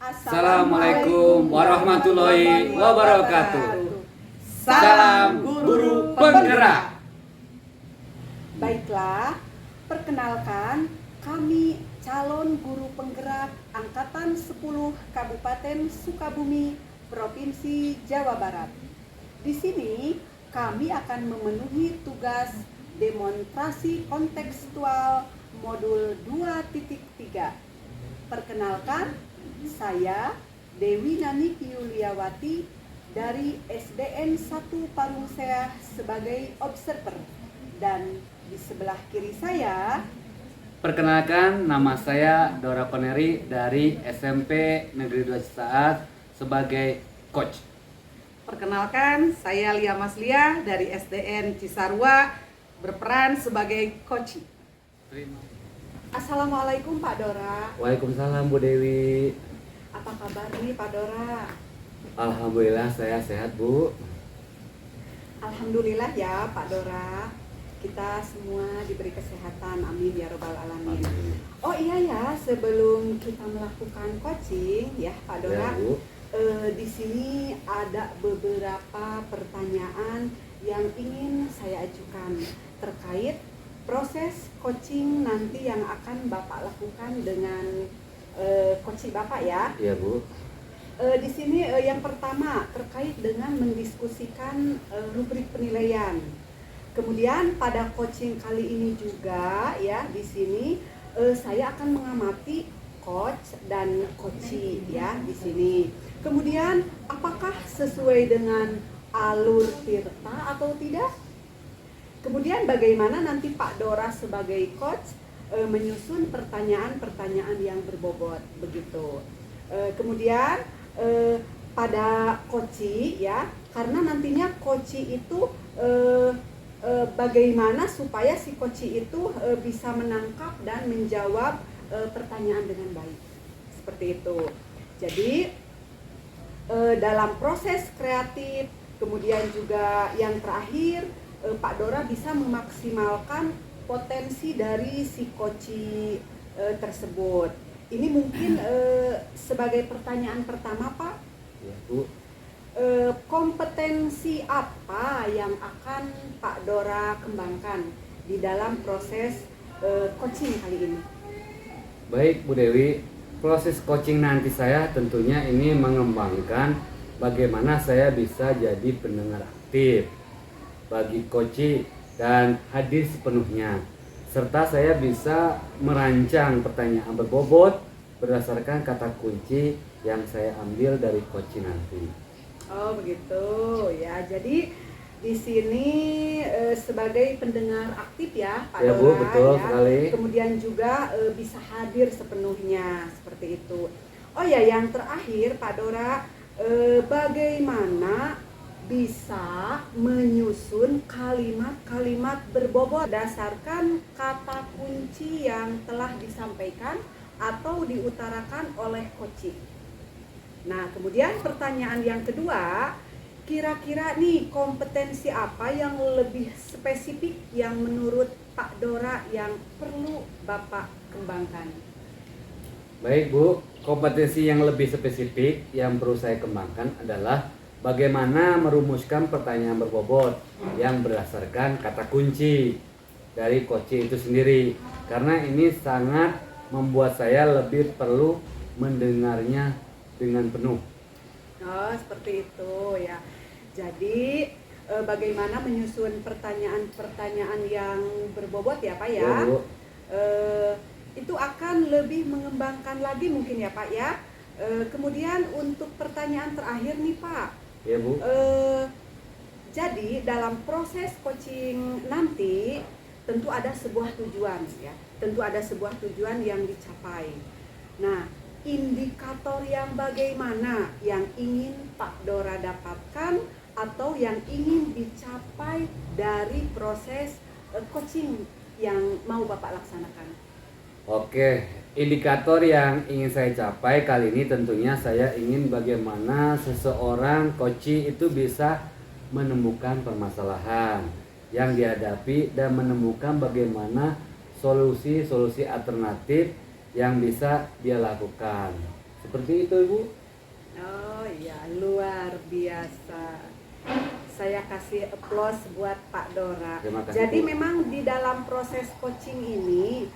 Assalamualaikum warahmatullahi wabarakatuh. Salam guru penggerak. Baiklah, perkenalkan kami calon guru penggerak Angkatan 10 Kabupaten Sukabumi, Provinsi Jawa Barat. Di sini kami akan memenuhi tugas demonstrasi kontekstual modul 2.3. Perkenalkan, saya Dewi Nanik Yuliawati dari SDN 1 Parungsea sebagai observer, dan di sebelah kiri saya Perkenalkan, nama saya Dora Koneri dari SMP Negeri 2 Cisaat sebagai coach. Perkenalkan, saya Lia Maslia dari SDN Cisarua berperan sebagai coach. Assalamualaikum Pak Dora. Waalaikumsalam Bu Dewi. Apa kabar nih Pak Dora? Alhamdulillah saya sehat Bu. Alhamdulillah ya Pak Dora. Kita semua diberi kesehatan, amin ya robbal alamin. Oh iya ya, sebelum kita melakukan coaching ya Pak Dora, Ya, Bu. Di sini ada beberapa pertanyaan yang ingin saya ajukan terkait proses coaching nanti yang akan Bapak lakukan dengan coaching Bapak ya. Iya Bu. Di sini yang pertama terkait dengan mendiskusikan rubrik penilaian. Kemudian pada coaching kali ini juga ya, di sini saya akan mengamati coach dan coachee ya di sini. Kemudian apakah sesuai dengan alur tirta atau tidak? Kemudian bagaimana nanti Pak Dora sebagai coach menyusun pertanyaan-pertanyaan yang berbobot begitu. Kemudian pada coachee ya, karena nantinya coachee itu bagaimana supaya si coachee itu bisa menangkap dan menjawab pertanyaan dengan baik, seperti itu. Jadi dalam proses kreatif, kemudian juga yang terakhir Pak Dora bisa memaksimalkan potensi dari si coachee tersebut. Ini mungkin sebagai pertanyaan pertama Pak, Ya Bu. kompetensi apa yang akan Pak Dora kembangkan di dalam proses coaching kali ini? Baik Bu Dewi, proses coaching nanti saya tentunya ini mengembangkan bagaimana saya bisa jadi pendengar aktif bagi coaching dan hadir sepenuhnya, serta saya bisa merancang pertanyaan berbobot berdasarkan kata kunci yang saya ambil dari coaching nanti. Oh begitu ya, jadi di sini sebagai pendengar aktif ya Pak Ya, Bu, Dora betul ya. sekali. Kemudian juga bisa hadir sepenuhnya seperti itu. Oh ya, yang terakhir Pak Dora, bagaimana bisa menyusun kalimat-kalimat berbobot berdasarkan kata kunci yang telah disampaikan atau diutarakan oleh coaching. Nah, kemudian pertanyaan yang kedua, kira-kira nih kompetensi apa yang lebih spesifik yang menurut Pak Dora yang perlu Bapak kembangkan? Baik Bu, kompetensi yang lebih spesifik yang perlu saya kembangkan adalah bagaimana merumuskan pertanyaan berbobot yang berdasarkan kata kunci dari coaching itu sendiri. Karena ini sangat membuat saya lebih perlu mendengarnya dengan penuh. Oh, seperti itu ya. Jadi bagaimana menyusun pertanyaan-pertanyaan yang berbobot ya Pak ya? Ya, Bu. Itu akan lebih mengembangkan lagi mungkin ya Pak ya. Kemudian untuk pertanyaan terakhir nih Pak, Ya Bu. jadi dalam proses coaching nanti tentu ada sebuah tujuan ya, tentu ada sebuah tujuan yang dicapai. Nah, indikator yang bagaimana yang ingin Pak Dora dapatkan atau yang ingin dicapai dari proses coaching yang mau Bapak laksanakan? Oke, indikator yang ingin saya capai kali ini tentunya saya ingin bagaimana seseorang coaching itu bisa menemukan permasalahan yang dihadapi dan menemukan bagaimana solusi-solusi alternatif yang bisa dia lakukan. Seperti itu Ibu. Oh iya, luar biasa. Saya kasih applause buat Pak Dora. Terima kasih, Jadi Bu. memang di dalam proses coaching ini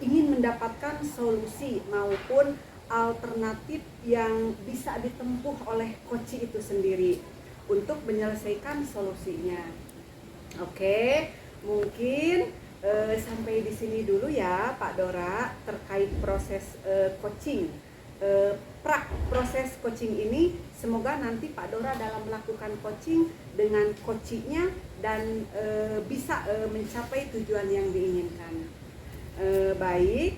ingin mendapatkan solusi maupun alternatif yang bisa ditempuh oleh coach itu sendiri untuk menyelesaikan solusinya. Oke, mungkin sampai di sini dulu ya Pak Dora terkait proses coaching. Proses coaching ini semoga nanti Pak Dora dalam melakukan coaching dengan coachingnya dan bisa mencapai tujuan yang diinginkan. Baik,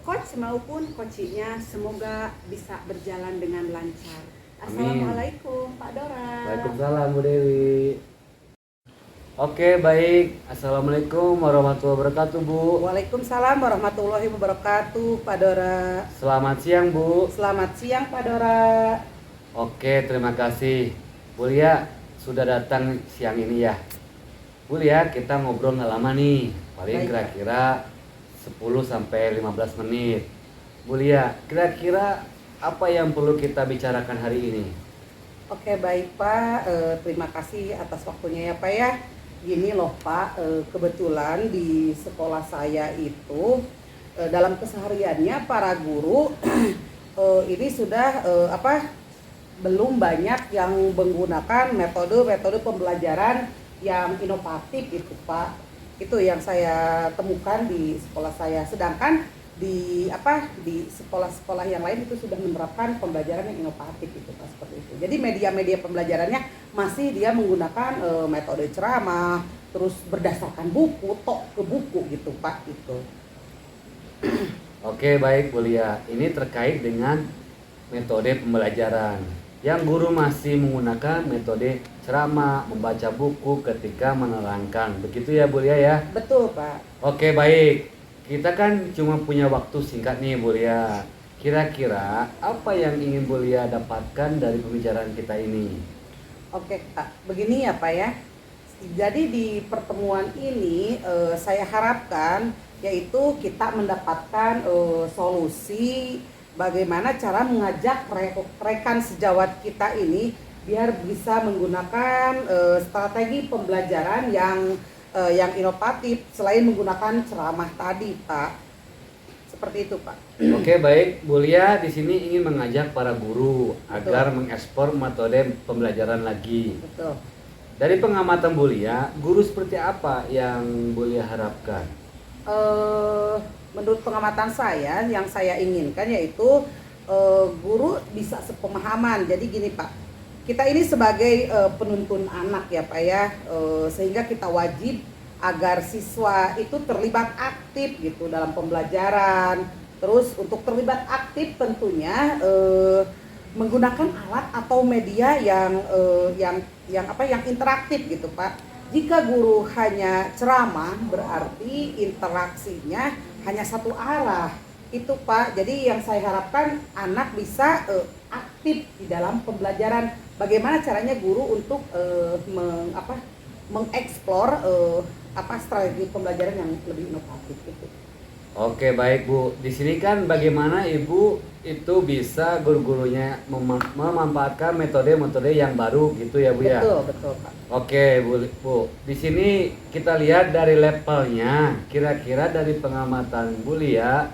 coach maupun coachingnya semoga bisa berjalan dengan lancar. Assalamualaikum Pak Dora. Waalaikumsalam Bu Dewi. Oke, baik. Assalamualaikum warahmatullahi wabarakatuh, Bu. Waalaikumsalam warahmatullahi wabarakatuh, Pak Dora. Selamat siang, Bu. Selamat siang, Pak Dora. Oke, terima kasih. Bu Lia sudah datang siang ini ya. Bu Lia, kita ngobrol nggak lama nih. Paling Baik, kira-kira 10 sampai 15 menit. Bu Lia, kira-kira apa yang perlu kita bicarakan hari ini? Oke, baik Pak. Terima kasih atas waktunya ya Pak ya. Gini loh Pak, kebetulan di sekolah saya itu dalam kesehariannya para guru ini sudah belum banyak yang menggunakan metode-metode pembelajaran yang inovatif itu Pak. Itu yang saya temukan di sekolah saya. Sedangkan di sekolah-sekolah yang lain itu sudah menerapkan pembelajaran yang inovatif itu Pak, seperti itu. Jadi media-media pembelajarannya masih dia menggunakan metode ceramah, terus berdasarkan buku, tok ke buku gitu Pak itu. Oke, baik Bu Lia. Ini terkait dengan metode pembelajaran. Yang guru masih menggunakan metode ceramah, membaca buku ketika menerangkan. Begitu ya Bu Lia ya? Betul Pak. Oke, baik. Kita kan cuma punya waktu singkat nih Bu Lia. Kira-kira apa yang ingin Bu Lia dapatkan dari pembicaraan kita ini? Oke Pak, begini ya Pak ya. Jadi di pertemuan ini saya harapkan yaitu kita mendapatkan solusi bagaimana cara mengajak rekan sejawat kita ini biar bisa menggunakan strategi pembelajaran yang inovatif selain menggunakan ceramah tadi Pak. Seperti itu Pak. Oke, baik. Bu Lia di sini ingin mengajak para guru agar mengekspor metode pembelajaran lagi. Betul. Dari pengamatan Bu Lia, guru seperti apa yang Bu Lia harapkan? Menurut pengamatan saya yang saya inginkan yaitu guru bisa sepemahaman. Jadi gini Pak, kita ini sebagai penuntun anak ya Pak ya, sehingga kita wajib agar siswa itu terlibat aktif gitu dalam pembelajaran. Terus untuk terlibat aktif tentunya menggunakan alat atau media yang interaktif gitu Pak. Jika guru hanya ceramah berarti interaksinya hanya satu arah itu Pak. Jadi yang saya harapkan anak bisa aktif di dalam pembelajaran. Bagaimana caranya guru untuk mengeksplor strategi pembelajaran yang lebih inovatif itu. Oke, baik Bu. Di sini kan bagaimana Ibu itu bisa guru-gurunya memanfaatkan metode-metode yang baru gitu ya Bu ya? Betul Pak. Oke Bu. Di sini kita lihat dari levelnya. Kira-kira dari pengamatan Bu Lia,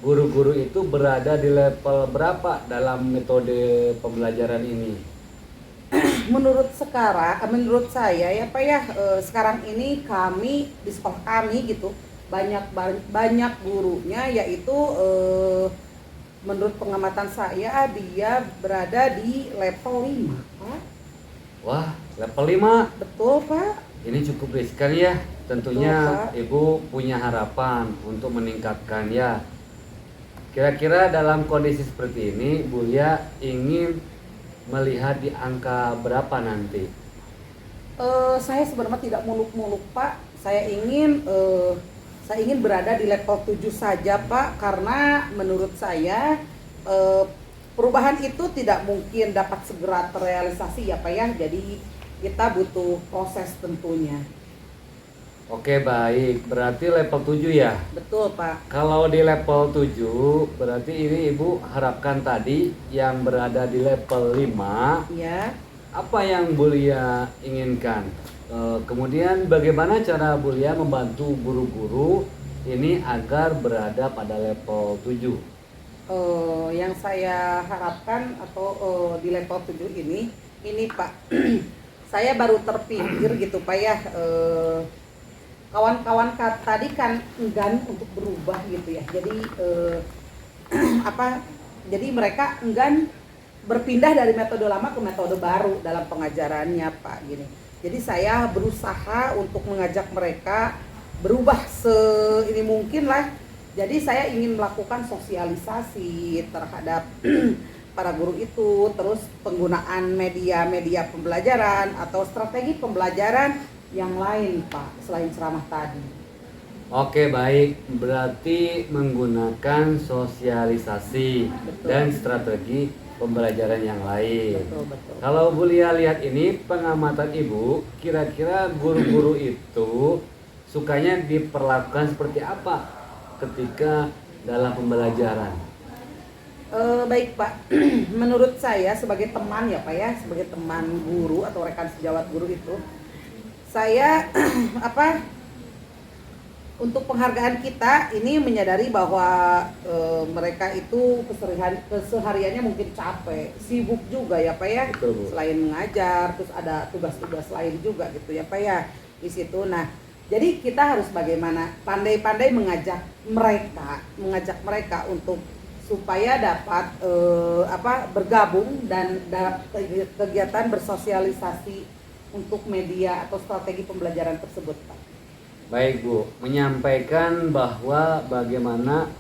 guru-guru itu berada di level berapa dalam metode pembelajaran ini? Menurut saya ya Pak ya, sekarang ini kami di sekolah kami gitu banyak gurunya yaitu menurut pengamatan saya dia berada di level 5 Pak. Wah, level 5. Betul Pak. Ini cukup riskan ya. Tentunya Betul, Pak. Ibu punya harapan untuk meningkatkan ya. Kira-kira dalam kondisi seperti ini Bu Lia ingin melihat di angka berapa nanti? Saya sebenarnya tidak muluk-muluk Pak. Saya ingin berada di level 7 saja Pak, karena menurut saya perubahan itu tidak mungkin dapat segera terrealisasi ya Pak ya. Jadi kita butuh proses tentunya. Oke, baik. Berarti level 7 ya. Betul Pak. Kalau di level 7 berarti ini Ibu harapkan tadi yang berada di level 5 Ya. apa yang Bulia inginkan. Kemudian bagaimana cara Bulia membantu guru-guru ini agar berada pada level 7. Yang saya harapkan atau di level 7 ini Pak, saya baru terpikir gitu Pak ya, kawan-kawan tadi kan enggan untuk berubah gitu ya, jadi jadi mereka enggan berpindah dari metode lama ke metode baru dalam pengajarannya Pak gini. Jadi saya berusaha untuk mengajak mereka berubah ini mungkin lah. Jadi saya ingin melakukan sosialisasi terhadap para guru itu, terus penggunaan media-media pembelajaran atau strategi pembelajaran yang lain Pak, selain ceramah tadi. Oke, baik. Berarti menggunakan sosialisasi Betul. dan strategi pembelajaran yang lain. Betul. Kalau Bulia lihat ini pengamatan Ibu, kira-kira guru-guru itu sukanya diperlakukan seperti apa ketika dalam pembelajaran? Baik Pak, menurut saya sebagai teman ya Pak ya, sebagai teman guru atau rekan sejawat guru itu, saya untuk penghargaan kita ini menyadari bahwa mereka itu kesehariannya mungkin capek, sibuk juga ya Pak ya. Betul, Bu. Selain mengajar, terus ada tugas-tugas lain juga gitu ya Pak ya di situ. Nah, jadi kita harus bagaimana pandai-pandai mengajak mereka untuk supaya dapat bergabung dan kegiatan bersosialisasi untuk media atau strategi pembelajaran tersebut Pak. Baik Bu, menyampaikan bahwa bagaimana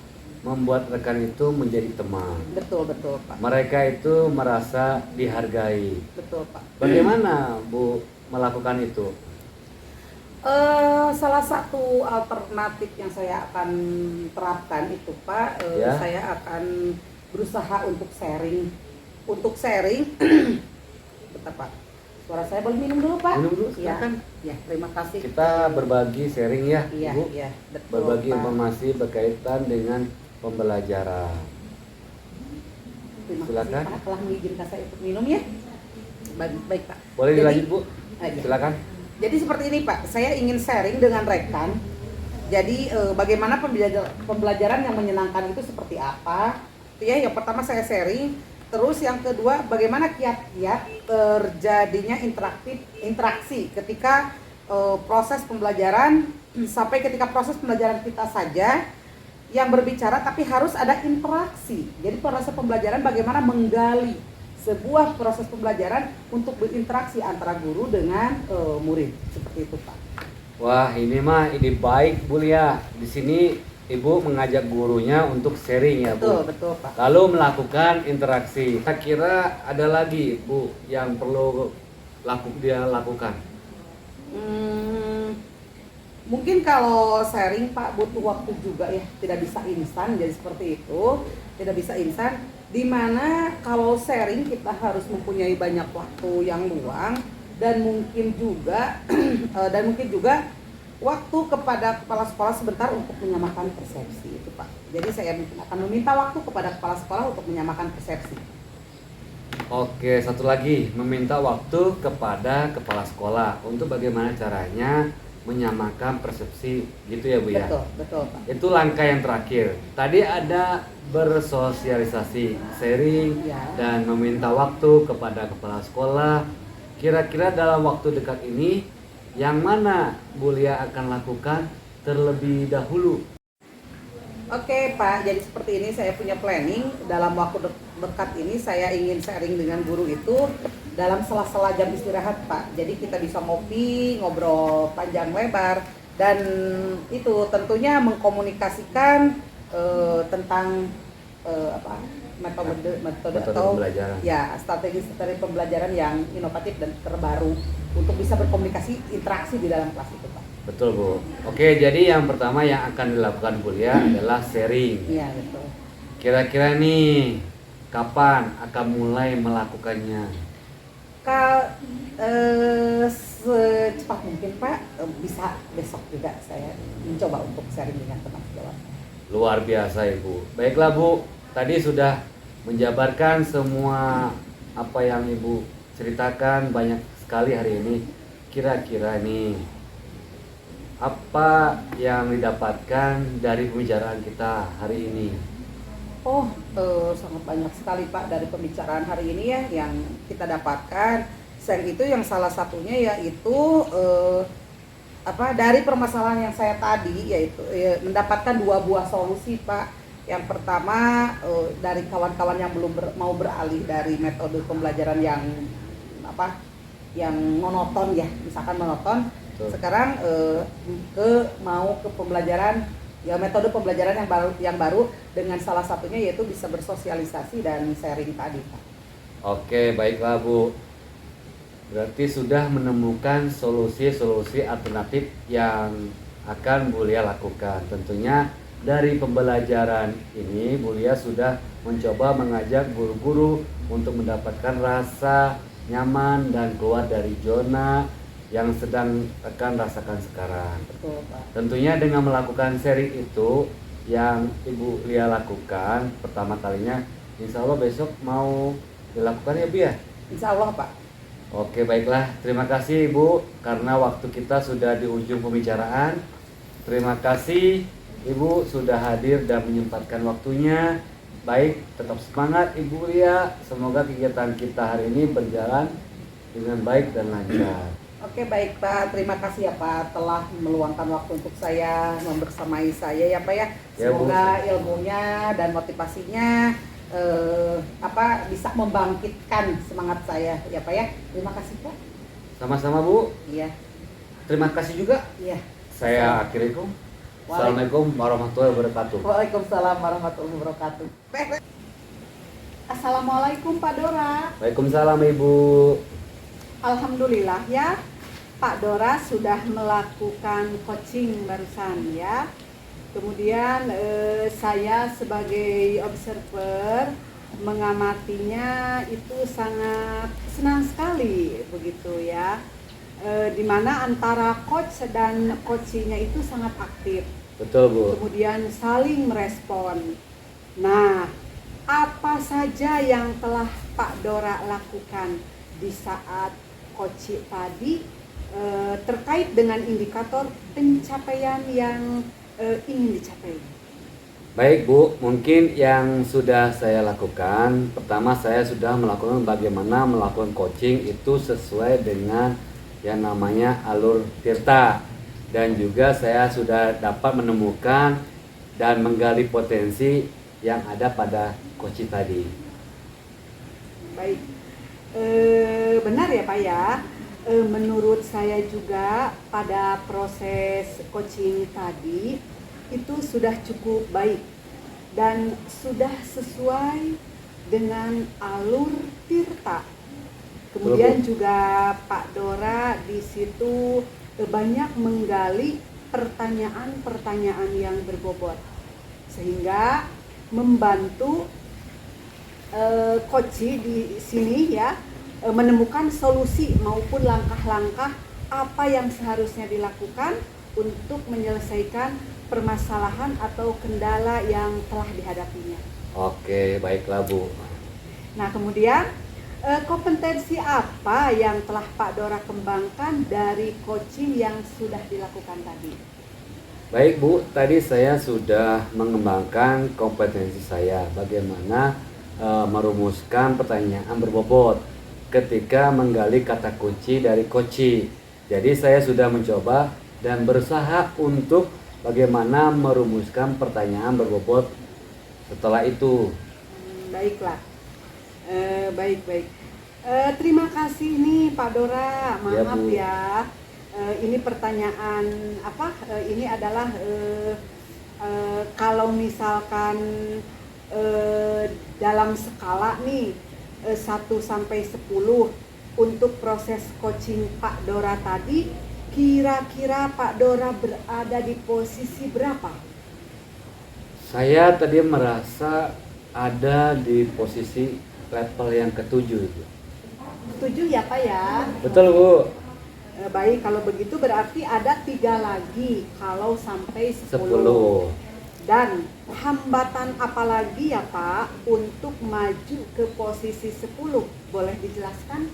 membuat rekan itu menjadi teman. Betul Pak. Mereka itu merasa dihargai. Betul Pak. Bagaimana Bu melakukan itu? Salah satu alternatif yang saya akan terapkan itu Pak, Ya. saya akan berusaha untuk sharing. Bentar Pak, suara saya boleh minum dulu Pak? Minum dulu, Ya, silakan. ya terima kasih. Kita berbagi sharing ya, Iya, Bu. iya, betul Berbagi Pak. informasi berkaitan dengan pembelajaran. Terima Silakan. kasih Pak telah mengizinkan saya untuk minum ya. Baik Pak. Boleh Jadi- dilanjut Bu? Iya. Silakan. Jadi seperti ini Pak, saya ingin sharing dengan rekan. Jadi bagaimana pembelajaran yang menyenangkan itu seperti apa? Itu ya, yang pertama saya sharing. Terus yang kedua, bagaimana kiat-kiat terjadinya interaksi ketika proses pembelajaran sampai ketika proses pembelajaran kita saja yang berbicara, tapi harus ada interaksi. Jadi proses pembelajaran bagaimana menggali sebuah proses pembelajaran untuk berinteraksi antara guru dengan murid, seperti itu Pak. Wah, ini mah ide baik Bu ya. Di sini Ibu mengajak gurunya untuk sharing ya Bu. Betul Pak. Lalu melakukan interaksi. Saya kira ada lagi Bu yang perlu dia lakukan. Mungkin kalau sharing Pak butuh waktu juga ya, tidak bisa instan, jadi seperti itu, tidak bisa instan. Dimana kalau sharing kita harus mempunyai banyak waktu yang luang dan mungkin juga waktu kepada kepala sekolah sebentar untuk menyamakan persepsi itu Pak. Jadi saya mungkin akan meminta waktu kepada kepala sekolah untuk menyamakan persepsi. Oke, satu lagi, meminta waktu kepada kepala sekolah untuk bagaimana caranya menyamakan persepsi, gitu ya Bu ya. Betul Pak. Itu langkah yang terakhir. Tadi ada bersosialisasi, sharing, Ya. dan meminta waktu kepada kepala sekolah. Kira-kira dalam waktu dekat ini, yang mana Bulia akan lakukan terlebih dahulu? Oke Pak, jadi seperti ini saya punya planning dalam waktu dekat ini saya ingin sharing dengan guru itu dalam sela-sela jam istirahat Pak. Jadi kita bisa ngopi, ngobrol panjang lebar dan itu tentunya mengkomunikasikan tentang metode atau pembelajaran. ya strategi pembelajaran yang inovatif dan terbaru untuk bisa berkomunikasi interaksi di dalam kelas itu Pak. Betul Bu. Oke, jadi yang pertama yang akan dilakukan Bulia adalah sharing. Iya betul. Kira-kira nih kapan akan mulai melakukannya? Secepat mungkin Pak, bisa besok juga saya mencoba untuk sharing dengan teman sejawat. Luar biasa Ibu. Baiklah Bu, tadi sudah menjabarkan semua apa yang Ibu ceritakan banyak sekali hari ini. Kira-kira nih apa yang didapatkan dari pembicaraan kita hari ini? Oh, sangat banyak sekali Pak dari pembicaraan hari ini ya yang kita dapatkan. Selain itu yang salah satunya yaitu dari permasalahan yang saya tadi yaitu mendapatkan 2 buah solusi Pak. Yang pertama dari kawan-kawan yang belum mau beralih dari metode pembelajaran yang yang monoton ya, misalkan monoton. Betul. Sekarang mau ke pembelajaran ya metode pembelajaran yang baru dengan salah satunya yaitu bisa bersosialisasi dan sharing tadi Pak. Oke, baiklah Bu. Berarti sudah menemukan solusi-solusi alternatif yang akan Bu Lia lakukan. Tentunya dari pembelajaran ini Bu Lia sudah mencoba mengajak guru-guru untuk mendapatkan rasa nyaman dan keluar dari zona yang sedang akan rasakan sekarang. Betul Pak. Tentunya dengan melakukan sharing itu yang Ibu Lia lakukan pertama kalinya, insya Allah besok mau dilakukan ya Bu ya? Insya Allah Pak. Oke baiklah, terima kasih Ibu karena waktu kita sudah di ujung pembicaraan. Terima kasih Ibu sudah hadir dan menyempatkan waktunya. Baik, tetap semangat Ibu Lia. Semoga kegiatan kita hari ini berjalan dengan baik dan lancar. Oke baik Pak, terima kasih ya Pak telah meluangkan waktu untuk saya membersamai saya ya Pak ya. Ya, Bu. Semoga ilmunya dan motivasinya bisa membangkitkan semangat saya ya Pak ya. Terima kasih Pak. Sama-sama Bu. Iya. Terima kasih juga. Iya. Saya akhiri. Assalamualaikum warahmatullahi wabarakatuh. Waalaikumsalam warahmatullahi wabarakatuh. Assalamualaikum Pak Dora. Waalaikumsalam Ibu. Alhamdulillah ya, Pak Dora sudah melakukan coaching barusan ya. Kemudian saya sebagai observer mengamatinya itu sangat senang sekali begitu ya. Dimana antara coach dan coachingnya itu sangat aktif. Betul Bu. Kemudian saling merespon. Nah, apa saja yang telah Pak Dora lakukan di saat coaching tadi terkait dengan indikator pencapaian yang ingin dicapai? Baik Bu, mungkin yang sudah saya lakukan, pertama saya sudah melakukan bagaimana melakukan coaching itu sesuai dengan yang namanya alur tirta. Dan juga saya sudah dapat menemukan dan menggali potensi yang ada pada coaching tadi. Baik, benar ya Pak ya. Menurut saya juga pada proses coaching tadi itu sudah cukup baik dan sudah sesuai dengan alur tirta. Kemudian juga Pak Dora di situ banyak menggali pertanyaan-pertanyaan yang berbobot sehingga membantu coaching di sini ya menemukan solusi maupun langkah-langkah apa yang seharusnya dilakukan untuk menyelesaikan permasalahan atau kendala yang telah dihadapinya. Oke, baiklah Bu. Nah, kemudian kompetensi apa yang telah Pak Dora kembangkan dari coaching yang sudah dilakukan tadi? Baik Bu, tadi saya sudah mengembangkan kompetensi saya bagaimana merumuskan pertanyaan berbobot ketika menggali kata kunci dari coaching. Jadi saya sudah mencoba dan berusaha untuk bagaimana merumuskan pertanyaan berbobot setelah itu. Baiklah, baik. Terima kasih nih Pak Dora. Maaf ya, ini pertanyaan ini adalah kalau misalkan dalam skala nih 1 sampai 10 untuk proses coaching Pak Dora tadi, kira-kira Pak Dora berada di posisi berapa? Saya tadi merasa ada di posisi level yang ke-7 itu. Setuju ya Pak ya? Betul Bu. Baik, kalau begitu berarti ada 3 lagi kalau sampai 10. 10. Dan hambatan apa lagi ya Pak untuk maju ke posisi 10? Boleh dijelaskan?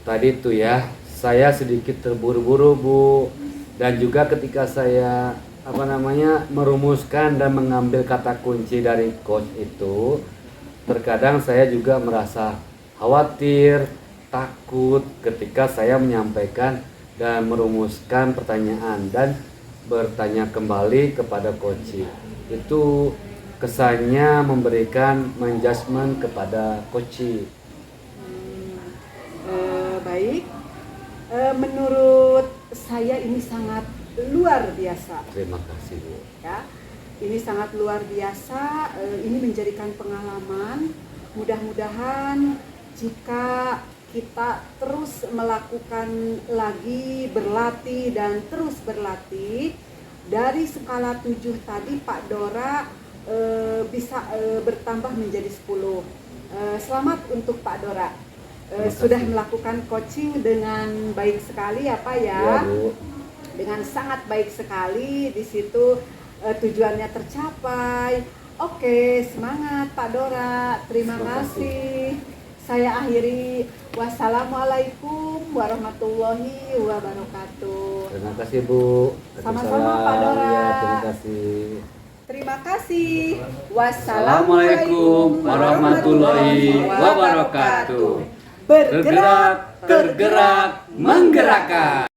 Tadi tuh ya, saya sedikit terburu-buru Bu. Dan juga ketika saya merumuskan dan mengambil kata kunci dari coach itu, terkadang saya juga merasa khawatir, takut ketika saya menyampaikan dan merumuskan pertanyaan dan bertanya kembali kepada coach. Itu kesannya memberikan menjudgment kepada coach. Baik, menurut saya ini sangat luar biasa. Terima kasih Bu. Ya, ini sangat luar biasa. Ini menjadikan pengalaman. Mudah-mudahan jika kita terus melakukan lagi, berlatih dan terus berlatih, dari skala 7 tadi Pak Dora bisa bertambah menjadi 10. Selamat untuk Pak Dora. Sudah melakukan coaching dengan baik sekali ya Pak ya. Ya, Bu. Dengan sangat baik sekali, di situ tujuannya tercapai. Oke, semangat Pak Dora. Terima kasih. Saya akhiri. Wassalamualaikum warahmatullahi wabarakatuh. Terima kasih Bu. Sama-sama, Pak Dora. Ya, terima kasih. Terima kasih. Assalamualaikum warahmatullahi wabarakatuh. Bergerak, Tergerak, menggerakkan.